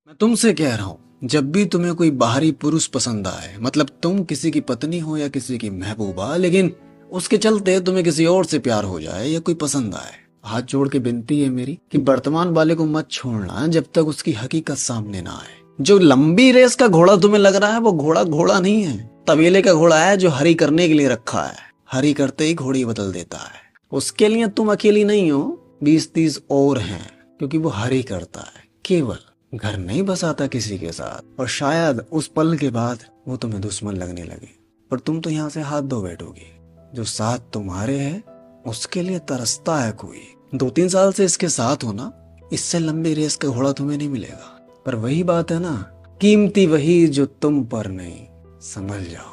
मैं तुमसे कह रहा हूँ, जब भी तुम्हें कोई बाहरी पुरुष पसंद आए, मतलब तुम किसी की पत्नी हो या किसी की महबूबा, लेकिन उसके चलते तुम्हें किसी और से प्यार हो जाए या कोई पसंद आए, हाथ जोड़ के विनती है मेरी कि वर्तमान वाले को मत छोड़ना जब तक उसकी हकीकत सामने ना आए। जो लंबी रेस का घोड़ा तुम्हें लग रहा है वो घोड़ा घोड़ा नहीं है, तबेले का घोड़ा है जो हरी करने के लिए रखा है। हरी करते ही घोड़ी बदल देता है। उसके लिए तुम अकेली नहीं हो, 20-30 और हैं, क्योंकि वो हरी करता है, केवल घर नहीं बसाता किसी के साथ। और शायद उस पल के बाद वो तुम्हें दुश्मन लगने लगे, पर तुम तो यहाँ से हाथ धो बैठोगे। जो साथ तुम्हारे है उसके लिए तरसता है कोई। 2-3 साल से इसके साथ होना, इससे लंबी रेस का घोड़ा तुम्हें नहीं मिलेगा। पर वही बात है ना, कीमती वही जो तुम पर नहीं। समझ जाओ।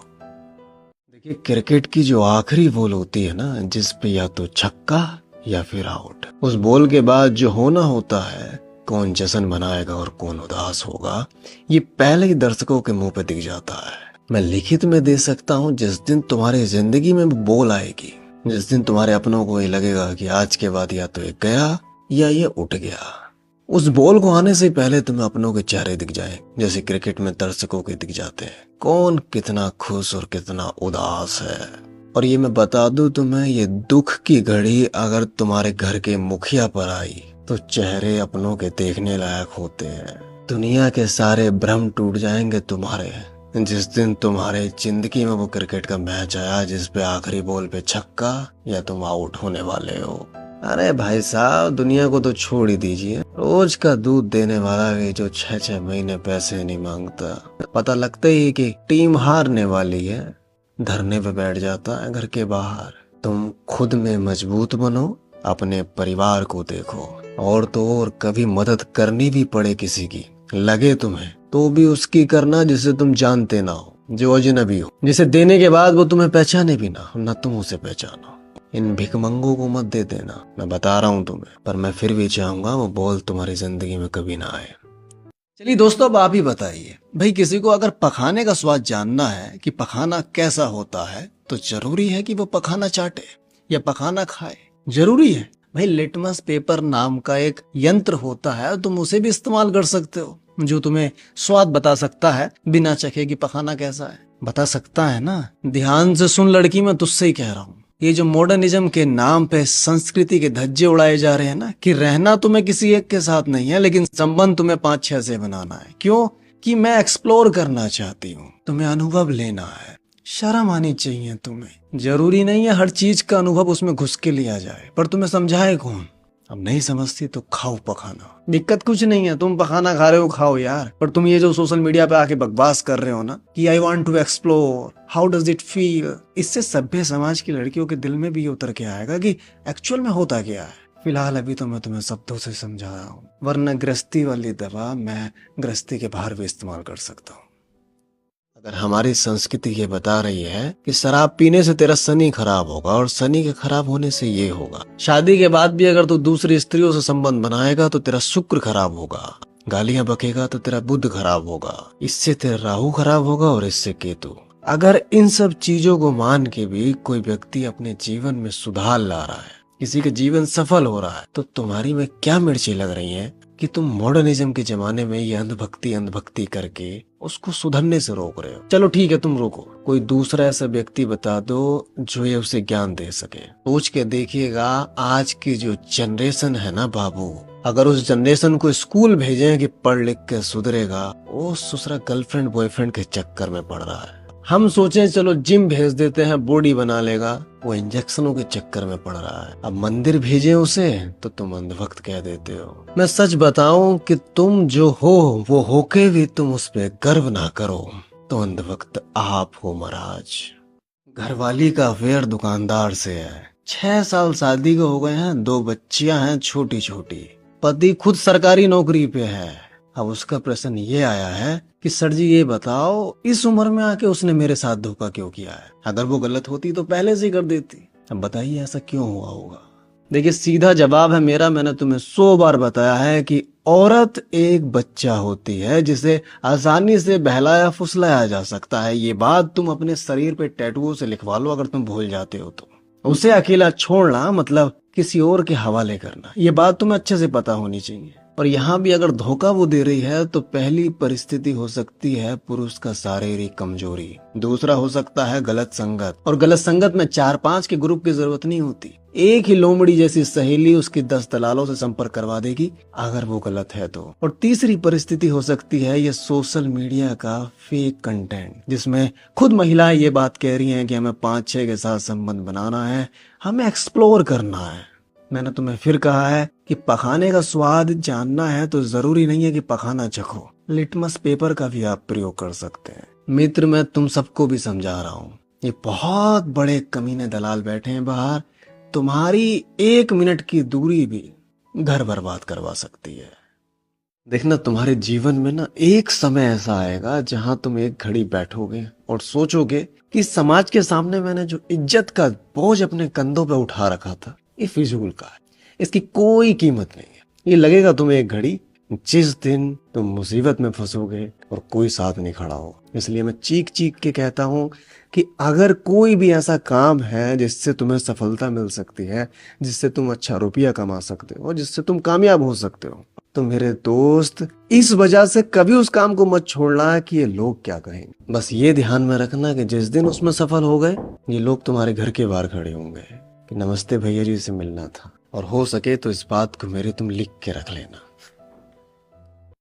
देखिए, क्रिकेट की जो आखिरी बॉल होती है ना, जिस पे या तो छक्का या फिर आउट, उस बॉल के बाद जो होना होता है, कौन जश्न मनाएगा और कौन उदास होगा, ये पहले ही दर्शकों के मुंह पे दिख जाता है। मैं लिखित में दे सकता हूँ, जिस दिन तुम्हारी जिंदगी में बॉल आएगी, जिस दिन तुम्हारे अपनों को ये लगेगा कि आज के बाद या तो ये गया या ये उठ गया, उस बॉल को आने से पहले तुम्हें अपनों के चेहरे दिख जाए, जैसे क्रिकेट में दर्शकों के दिख जाते हैं, कौन कितना खुश और कितना उदास है। और ये मैं बता दूं तुम्हें, ये दुख की घड़ी अगर तुम्हारे घर के मुखिया पर आई तो चेहरे अपनों के देखने लायक होते हैं। दुनिया के सारे भ्रम टूट जाएंगे तुम्हारे, जिस दिन तुम्हारे जिंदगी में वो क्रिकेट का मैच आया जिस पे आखिरी बॉल पे छक्का या तुम आउट होने वाले हो। अरे भाई साहब, दुनिया को तो छोड़ ही दीजिए, रोज का दूध देने वाला भी जो 6-6 महीने पैसे नहीं मांगता, पता लगता ही कि टीम हारने वाली है, धरने पे बैठ जाता है घर के बाहर। तुम खुद में मजबूत बनो, अपने परिवार को देखो, और तो और कभी मदद करनी भी पड़े किसी की लगे तुम्हें, तो भी उसकी करना जिसे तुम जानते ना हो, जो अजनबी हो, जिसे देने के बाद वो तुम्हें पहचाने भी ना, न तुम उसे पहचानो। इन भिखमंगों को मत दे देना, मैं बता रहा हूँ तुम्हें। पर मैं फिर भी चाहूंगा वो बॉल तुम्हारी जिंदगी में कभी ना आए। चलिए दोस्तों, अब आप ही बताइए भाई, किसी को अगर पखाने का स्वाद जानना है कि पखाना कैसा होता है, तो जरूरी है कि वो पखाना चाटे या पखाना खाए? जरूरी है भाई। लिटमस पेपर नाम का एक यंत्र होता है, तुम उसे भी इस्तेमाल कर सकते हो, जो तुम्हें स्वाद बता सकता है बिना चखे कि पखाना कैसा है। बता सकता है ना? ध्यान से सुन लड़की, मैं तुझसे ही कह रहा हूँ। ये जो मॉडर्निज्म के नाम पे संस्कृति के धज्जे उड़ाए जा रहे हैं ना, कि रहना तुम्हें किसी एक के साथ नहीं है, लेकिन संबंध तुम्हें 5-6 से बनाना है। क्यों? कि मैं एक्सप्लोर करना चाहती हूँ, तुम्हें अनुभव लेना है, शर्म आनी चाहिए तुम्हें। जरूरी नहीं है हर चीज का अनुभव उसमें घुस के लिया जाए, पर तुम्हें समझाए कौन? अब नहीं समझती तो खाओ पखाना, दिक्कत कुछ नहीं है। तुम पखाना खा रहे हो, खाओ यार। पर तुम ये जो सोशल मीडिया पे आके बकवास कर रहे हो ना कि I want to explore, how does it feel, इससे सभ्य समाज की लड़कियों के दिल में भी उतर के आएगा कि एक्चुअल में होता क्या है। फिलहाल अभी तो मैं तुम्हें शब्दों से समझा रहा हूँ, वरना गृहस्थी वाली दवा मैं गृहस्थी के बाहर भी इस्तेमाल कर सकता हूँ। अगर हमारी संस्कृति ये बता रही है कि शराब पीने से तेरा शनि खराब होगा और शनि के खराब होने से ये होगा, शादी के बाद भी अगर तू दूसरी स्त्रियों से संबंध बनाएगा तो तेरा शुक्र खराब होगा, गालियां बकेगा तो तेरा बुध खराब होगा, इससे तेरा राहु खराब होगा और इससे केतु। अगर इन सब चीजों को मान के भी कोई व्यक्ति अपने जीवन में सुधार ला रहा है, किसी का जीवन सफल हो रहा है, तो तुम्हारी में क्या मिर्ची लग रही है कि तुम मॉडर्निज्म के जमाने में ये अंधभक्ति करके उसको सुधरने से रोक रहे हो? चलो ठीक है, तुम रोको, कोई दूसरा ऐसा व्यक्ति बता दो जो ये उसे ज्ञान दे सके। सोच के देखिएगा, आज की जो जनरेशन है ना बाबू, अगर उस जनरेशन को स्कूल भेजें कि पढ़ लिख के सुधरेगा, वो दूसरा गर्लफ्रेंड बॉयफ्रेंड के चक्कर में पड़ रहा है। हम सोचें चलो जिम भेज देते हैं, बॉडी बना लेगा, वो इंजेक्शनों के चक्कर में पड़ रहा है। अब मंदिर भेजे उसे तो तुम अंधभक्त कह देते हो। मैं सच बताऊं कि तुम जो हो वो होके भी तुम उस पे गर्व ना करो तो अंधभक्त आप हो महाराज। घरवाली का अफेयर दुकानदार से है, 6 साल शादी को हो गए हैं, 2 बच्चियां हैं छोटी छोटी, पति खुद सरकारी नौकरी पे है। अब उसका प्रश्न ये आया है कि सर जी ये बताओ, इस उम्र में आके उसने मेरे साथ धोखा क्यों किया है? अगर वो गलत होती तो पहले से ही कर देती। अब बताइए ऐसा क्यों हुआ होगा? देखिए, सीधा जवाब है मेरा, मैंने तुम्हें 100 बार बताया है कि औरत एक बच्चा होती है जिसे आसानी से बहलाया फुसलाया जा सकता है। ये बात तुम अपने शरीर पे टैटुओं से लिखवा लो अगर तुम भूल जाते हो तो। उसे अकेला छोड़ना मतलब किसी और के हवाले करना, ये बात तुम्हें अच्छे से पता होनी चाहिए। और यहाँ भी अगर धोखा वो दे रही है तो पहली परिस्थिति हो सकती है पुरुष का शारीरिक कमजोरी, दूसरा हो सकता है गलत संगत, और गलत संगत में 4-5 के ग्रुप की जरूरत नहीं होती। एक ही लोमड़ी जैसी सहेली उसकी 10 दलालों से संपर्क करवा देगी अगर वो गलत है तो। और तीसरी परिस्थिति हो सकती है ये सोशल मीडिया का फेक कंटेंट, जिसमें खुद महिलाएं ये बात कह रही हैं कि हमें 5-6 के साथ संबंध बनाना है, हमें एक्सप्लोर करना है। मैंने तुम्हें फिर कहा है कि पकाने का स्वाद जानना है तो जरूरी नहीं है कि पकाना चखो, लिटमस पेपर का भी आप प्रयोग कर सकते हैं। मित्र, मैं तुम सबको भी समझा रहा हूँ, ये बहुत बड़े कमीने दलाल बैठे हैं बाहर, तुम्हारी 1 मिनट की दूरी भी घर बर्बाद करवा सकती है। देखना, तुम्हारे जीवन में ना एक समय ऐसा आएगा जहां तुम एक घड़ी बैठोगे और सोचोगे कि समाज के सामने मैंने जो इज्जत का बोझ अपने कंधों पे उठा रखा था ये फिजूल का है, इसकी कोई कीमत नहीं है। ये लगेगा तुम्हें एक घड़ी जिस दिन तुम मुसीबत में फंसोगे और कोई साथ नहीं खड़ा हो। इसलिए मैं चीख चीख के कहता हूँ कि अगर कोई भी ऐसा काम है जिससे तुम्हें सफलता मिल सकती है, जिससे तुम अच्छा रुपया कमा सकते हो, जिससे तुम कामयाब हो सकते हो, तो मेरे दोस्त इस वजह से कभी उस काम को मत छोड़ना कि ये लोग क्या कहेंगे। बस ये ध्यान में रखना कि जिस दिन उसमें सफल हो गए ये लोग तुम्हारे घर के बाहर खड़े होंगे कि नमस्ते भैया जी से मिलना था, और हो सके तो इस बात को मेरे तुम लिख के रख लेना।